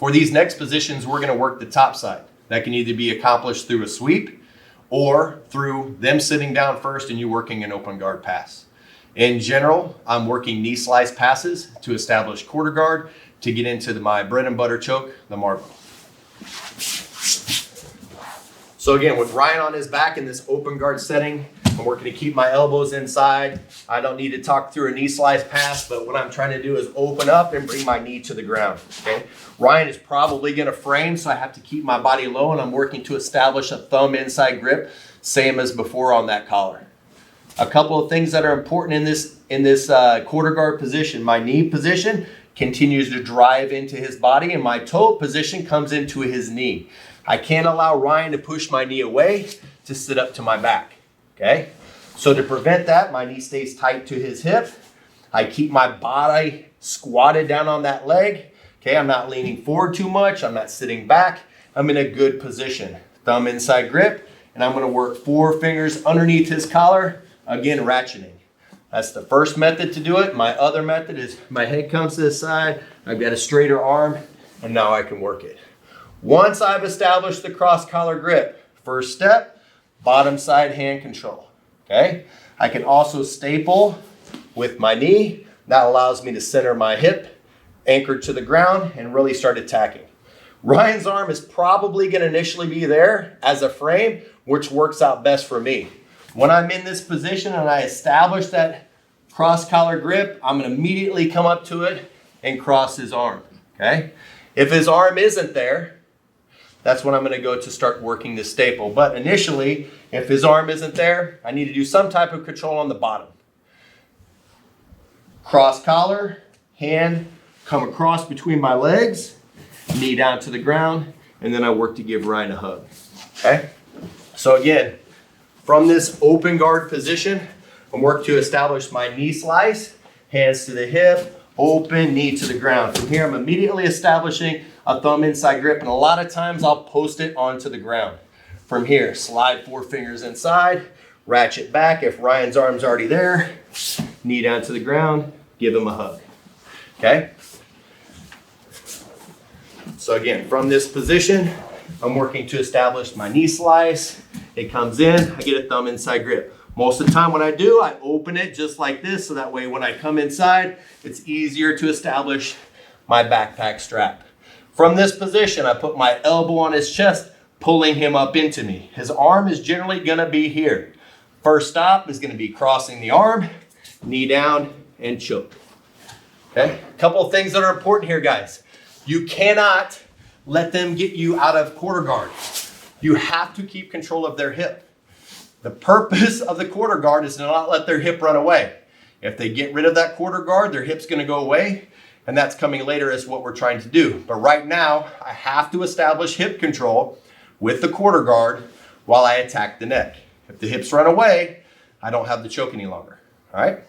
For these next positions, we're going to work the top side. That can either be accomplished through a sweep or through them sitting down first and you working an open guard pass. In general, I'm working knee slice passes to establish quarter guard to get into my bread and butter choke, the MARVO. So again, with Ryan on his back in this open guard setting, I'm working to keep my elbows inside. I don't need to talk through a knee slice pass, but what I'm trying to do is open up and bring my knee to the ground, okay? Ryan is probably gonna frame, so I have to keep my body low, and I'm working to establish a thumb inside grip, same as before on that collar. A couple of things that are important in this quarter guard position. My knee position continues to drive into his body, and my toe position comes into his knee. I can't allow Ryan to push my knee away to sit up to my back, okay? So to prevent that, my knee stays tight to his hip. I keep my body squatted down on that leg, okay? I'm not leaning forward too much. I'm not sitting back. I'm in a good position. Thumb inside grip, and I'm gonna work 4 fingers underneath his collar, again, ratcheting. That's the first method to do it. My other method is my head comes to the side, I've got a straighter arm, and now I can work it. Once I've established the cross collar grip, first step, bottom side hand control, okay? I can also staple with my knee. That allows me to center my hip, anchored to the ground, and really start attacking. Ryan's arm is probably gonna initially be there as a frame, which works out best for me. When I'm in this position and I establish that cross collar grip, I'm gonna immediately come up to it and cross his arm, okay? If his arm isn't there, that's when I'm gonna go to start working the staple. But initially, if his arm isn't there, I need to do some type of control on the bottom. Cross collar, hand come across between my legs, knee down to the ground, and then I work to give Ryan a hug, okay? So again, from this open guard position, I'm working to establish my knee slice, hands to the hip, open, knee to the ground. From here, I'm immediately establishing a thumb inside grip, and a lot of times I'll post it onto the ground. From here, slide 4 fingers inside, ratchet back. If Ryan's arm's already there, knee down to the ground, give him a hug, okay? So again, from this position, I'm working to establish my knee slice. It comes in, I get a thumb inside grip. Most of the time when I do, I open it just like this, so that way when I come inside, it's easier to establish my backpack strap. From this position, I put my elbow on his chest, pulling him up into me. His arm is generally gonna be here. First stop is gonna be crossing the arm, knee down, and choke. Okay, a couple of things that are important here, guys. You cannot let them get you out of quarter guard. You have to keep control of their hip. The purpose of the quarter guard is to not let their hip run away. If they get rid of that quarter guard, their hip's gonna go away, and that's coming later is what we're trying to do. But right now, I have to establish hip control with the quarter guard while I attack the neck. If the hips run away, I don't have the choke any longer, all right?